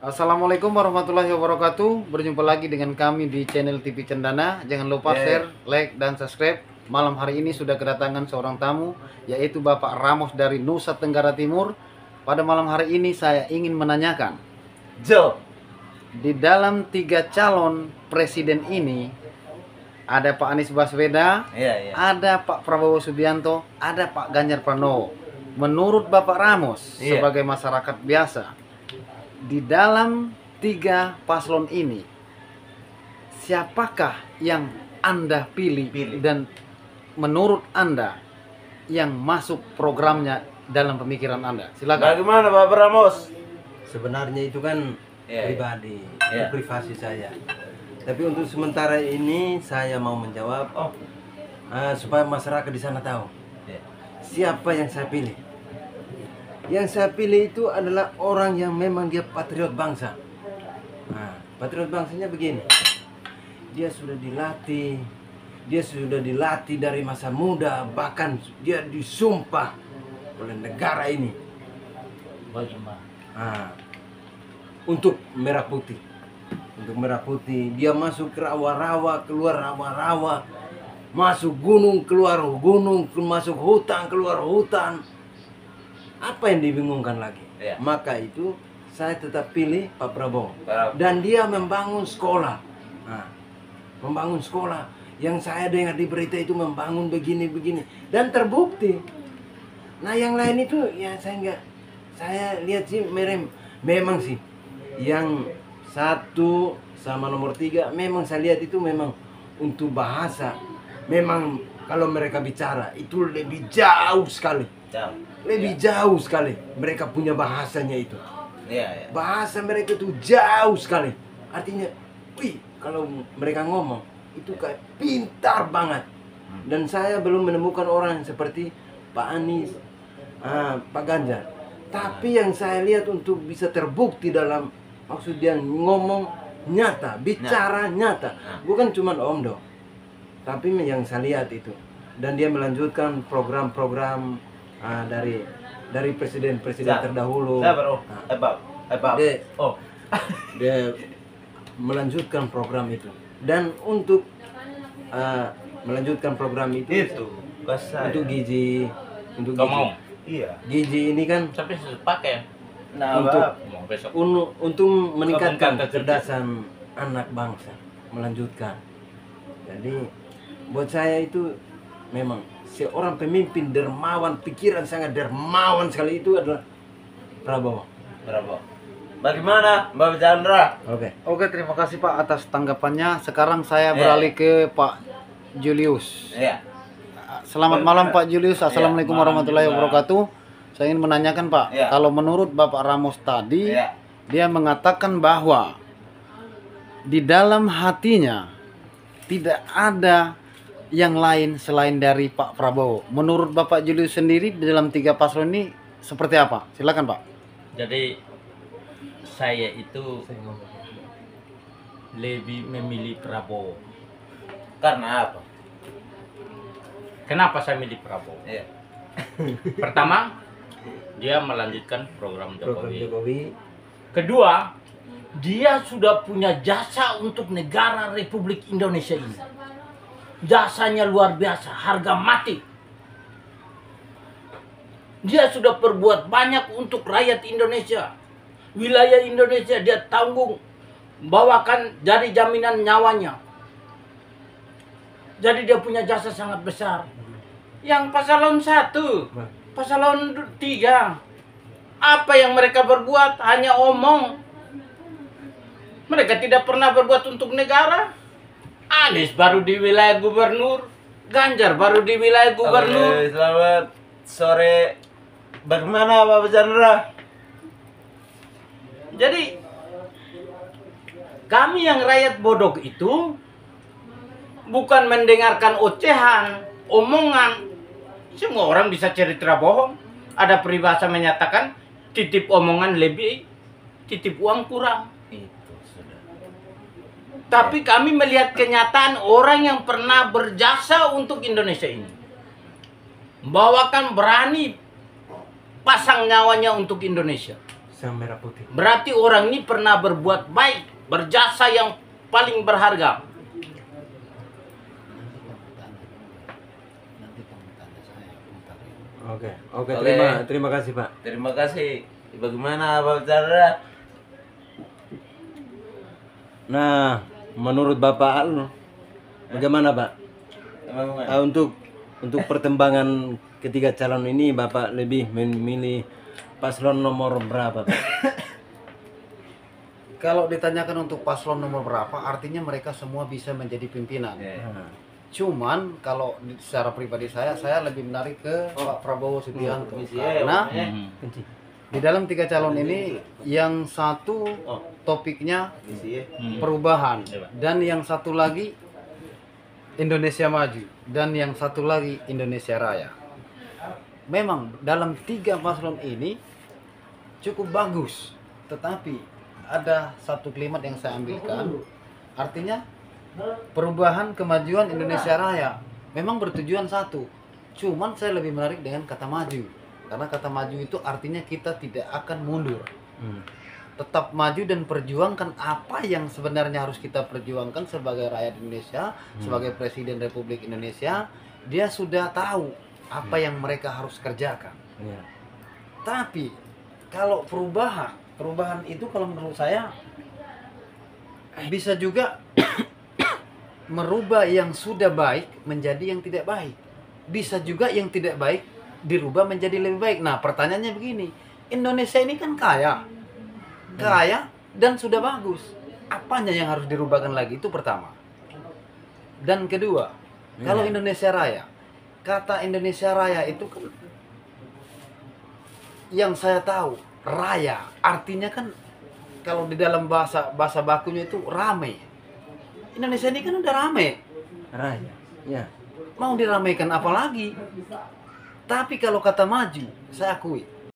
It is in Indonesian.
Assalamualaikum warahmatullahi wabarakatuh. Berjumpa lagi dengan kami di channel TV Cendana. Jangan lupa share, like, dan subscribe. Malam hari ini sudah kedatangan seorang tamu, yaitu Bapak Ramos dari Nusa Tenggara Timur. Pada malam hari ini saya ingin menanyakan, di dalam 3 calon presiden ini, ada Pak Anies Baswedan, ada Pak Prabowo Subianto, ada Pak Ganjar Pranowo. Menurut Bapak Ramos sebagai masyarakat biasa, di dalam 3 paslon ini, siapakah yang Anda pilih dan menurut Anda yang masuk programnya dalam pemikiran Anda? Silakan. Bagaimana Pak Ramos? Sebenarnya itu kan pribadi, itu privasi saya. Tapi untuk sementara ini saya mau menjawab supaya masyarakat di sana tahu siapa yang saya pilih. Yang saya pilih itu adalah orang yang memang dia patriot bangsa. Nah, patriot bangsanya begini. Dia sudah dilatih dari masa muda, bahkan dia disumpah oleh negara ini. Nah, untuk merah putih. Untuk merah putih, dia masuk ke rawa-rawa, keluar rawa-rawa, masuk gunung, keluar gunung, masuk hutan, keluar hutan. Apa yang dibingungkan lagi? Maka itu saya tetap pilih Pak Prabowo. Dan dia membangun sekolah. Nah, membangun sekolah. Yang saya dengar di berita itu membangun begini-begini. Dan terbukti. Nah yang lain itu ya saya lihat sih memang sih. Yang 1 sama nomor 3 memang saya lihat itu memang untuk bahasa. Memang kalau mereka bicara itu lebih jauh sekali. Lebih jauh sekali. Mereka punya bahasanya itu. Bahasa mereka itu jauh sekali. Artinya, kalau mereka ngomong itu kayak pintar banget. Dan saya belum menemukan orang seperti Pak Anies, Pak Ganjar. Tapi yang saya lihat untuk bisa terbukti dalam maksud dia ngomong nyata, bicara nyata, bukan cuma omdo. Tapi yang saya lihat itu. Dan dia melanjutkan program-program dari presiden-presiden terdahulu. Dia melanjutkan program itu. Dan untuk melanjutkan program itu untuk gizi, gizi ini kan sampai pakai. Untuk meningkatkan kecerdasan anak bangsa, melanjutkan. Jadi buat saya itu memang seorang pemimpin dermawan, pikiran sangat dermawan sekali itu adalah Prabowo. Bagaimana Mbak Chandra? Oke, terima kasih Pak atas tanggapannya. Sekarang saya beralih ke Pak Julius. Selamat malam Pak Julius. Assalamualaikum warahmatullahi wabarakatuh. Saya ingin menanyakan Pak, kalau menurut Bapak Ramos tadi, dia mengatakan bahwa di dalam hatinya tidak ada yang lain selain dari Pak Prabowo. Menurut Bapak Julius sendiri di dalam 3 paslon ini seperti apa? Silakan Pak. Jadi saya itu lebih memilih Prabowo. Karena apa? Kenapa saya milih Prabowo? Pertama, dia melanjutkan program Jokowi. Kedua, dia sudah punya jasa untuk negara Republik Indonesia ini. Jasanya luar biasa, harga mati. Dia sudah berbuat banyak untuk rakyat Indonesia. Wilayah Indonesia dia tanggung, bawakan jadi jaminan nyawanya. Jadi dia punya jasa sangat besar. Yang pasalon 1, pasalon 3, apa yang mereka berbuat hanya omong. Mereka tidak pernah berbuat untuk negara. Anies baru di wilayah gubernur, Ganjar baru di wilayah gubernur. Selamat sore. Bagaimana Pak Chandra? Jadi kami yang rakyat bodoh itu bukan mendengarkan ocehan, omongan. Semua orang bisa cerita bohong. Ada peribahasa menyatakan titip omongan lebih, titip uang kurang. Tapi kami melihat kenyataan orang yang pernah berjasa untuk Indonesia ini. Membawakan berani pasang nyawanya untuk Indonesia. Sang merah putih. Berarti orang ini pernah berbuat baik, berjasa yang paling berharga. Nanti kamu tanya saya, bentar ya. Oke, Oke. terima kasih Pak. Terima kasih. Bagaimana Bapak Chandra? Nah, menurut Bapak Al, bagaimana Pak? Bagaimana? Untuk pertimbangan ketiga calon ini Bapak lebih memilih paslon nomor berapa Pak? Kalau ditanyakan untuk paslon nomor berapa, artinya mereka semua bisa menjadi pimpinan. Nah, Cuman kalau secara pribadi saya lebih menarik ke Pak Prabowo Subianto. Iya, Karena kunci. di dalam tiga calon ini, yang satu topiknya Isi ya. perubahan, dan yang satu lagi Indonesia Maju, dan yang satu lagi Indonesia Raya. Memang dalam tiga paslon ini cukup bagus, tetapi ada satu kalimat yang saya ambilkan, artinya perubahan kemajuan Indonesia Raya memang bertujuan satu, cuman saya lebih menarik dengan kata maju, karena kata maju itu artinya kita tidak akan mundur, tetap maju dan perjuangkan apa yang sebenarnya harus kita perjuangkan sebagai rakyat Indonesia, sebagai Presiden Republik Indonesia. Dia sudah tahu apa yang mereka harus kerjakan. Iya. Tapi kalau perubahan itu kalau menurut saya bisa juga merubah yang sudah baik menjadi yang tidak baik. Bisa juga yang tidak baik dirubah menjadi lebih baik. Nah, pertanyaannya begini, Indonesia ini kan kaya dan sudah bagus. Apanya yang harus dirubahkan lagi? Itu pertama. Dan kedua, kalau Indonesia Raya, kata Indonesia Raya itu kan yang saya tahu, raya artinya kan kalau di dalam bahasa bakunya itu rame. Indonesia ini kan udah rame, Raya. Ya. mau diramaikan apa lagi? Tapi kalau kata maju, saya akui